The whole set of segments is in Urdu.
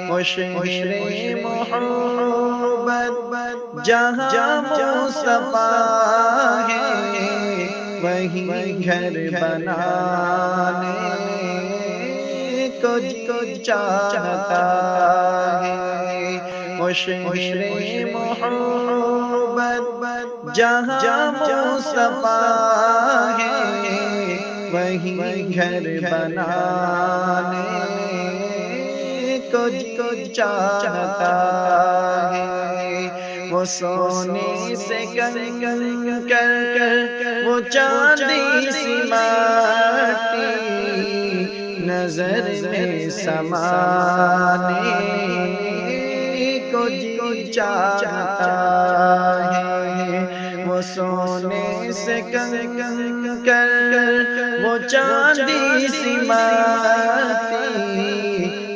وہ شہر محبت جہاں مصطفیٰ ہے، وہیں گھر بنانے کو جی چاہتا ہے۔ وہ شہر محبت جہاں مصطفیٰ ہے، وہیں گھر بنانے کو جی چاہتا ہے۔ وہ سونے سے کنکر، وہ چاندی سی مٹی، نظر میں سمانے کو جی چاہتا ہے۔ وہ سونے سے کنکر، وہ چاندی سی مٹی،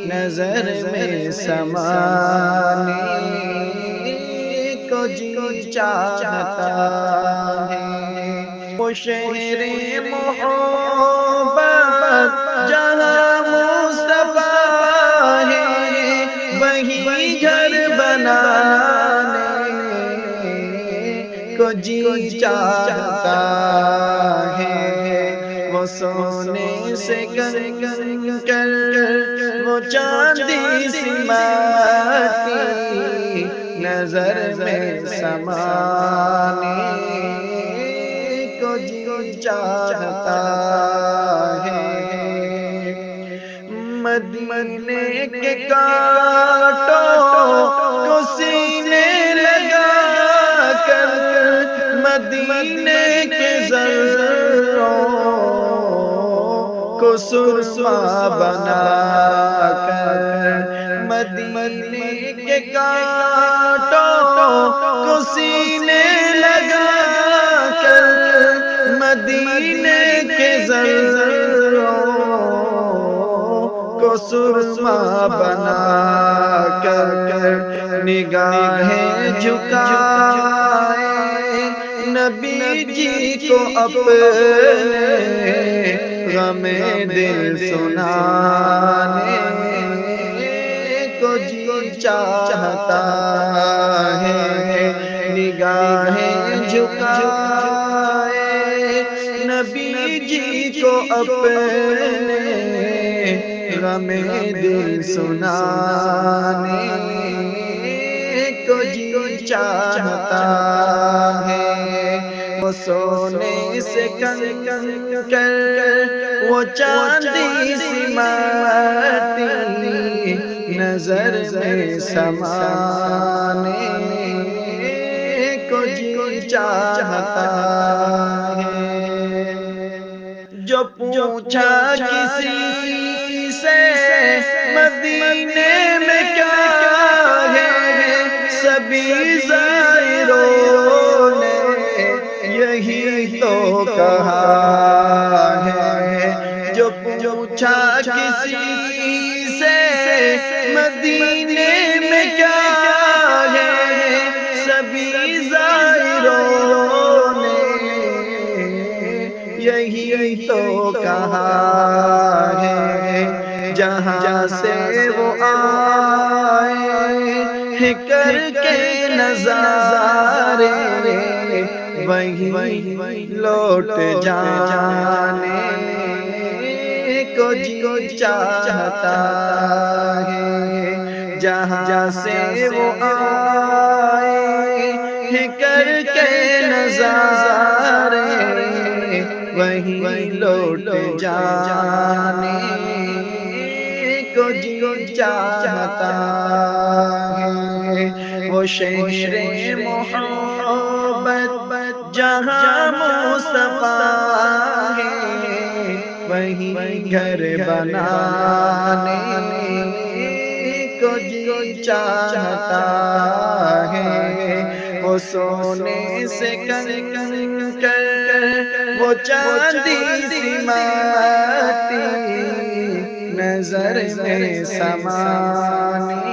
نظر میں سمانے کو جی چاہتا ہے۔ وہ شہر محبت جہاں مصطفیٰ ہے، وہیں گھر بنانے کو جی چاہتا ہے۔ وہ سونے سے کنکر، وہ چاندی سی مٹی، نظر میں سمانے کو جی چاہتا ہے۔ مدینے کے کانٹوں کو سینے لگا کر، مدینے کے زرعوں کو سرما بنا کر، مدینے کے کانٹوں کو سینے لگا کر، مدینے کے زرعوں کو سرما بنا کر، نگاہیں جھکائے نبی جی کو اپنے، غم دل سنانے کو جی چاہتا ہے۔ نگاہیں جھکائے نبی جی کو اپنے، غم دل سنانے کو جی چاہتا ہے۔ وہ سونے سے کنکر، وہ چاندی سی مٹی، نظر میں سمانے کو جی چاہتا ہے۔ جو پوچھا کسی سے مدینے میں کیا ہے، سبھی زائروں نے یہی تو کہا ہے۔ جو پوچھا کسی سے مدینے میں کیا ہے، سبھی زائروں نے یہی تو کہا ہے۔ جہاں سے وہ آئے ہیں کر کے نظارے، وہیں لوٹ جانے کو جی چاہتا ہے۔ جہاں سے وہ آئے ہیں کر کے نظارے، وہیں لوٹ جانے کو جی چاہتا ہے۔ وہ شہر محبت جہاں مصطفیٰ ہے، وہیں گھر بنانے کو جی چاہتا ہے۔ وہ سونے سے کنکر، وہ چاندی سی مٹی، نظر میں سمانے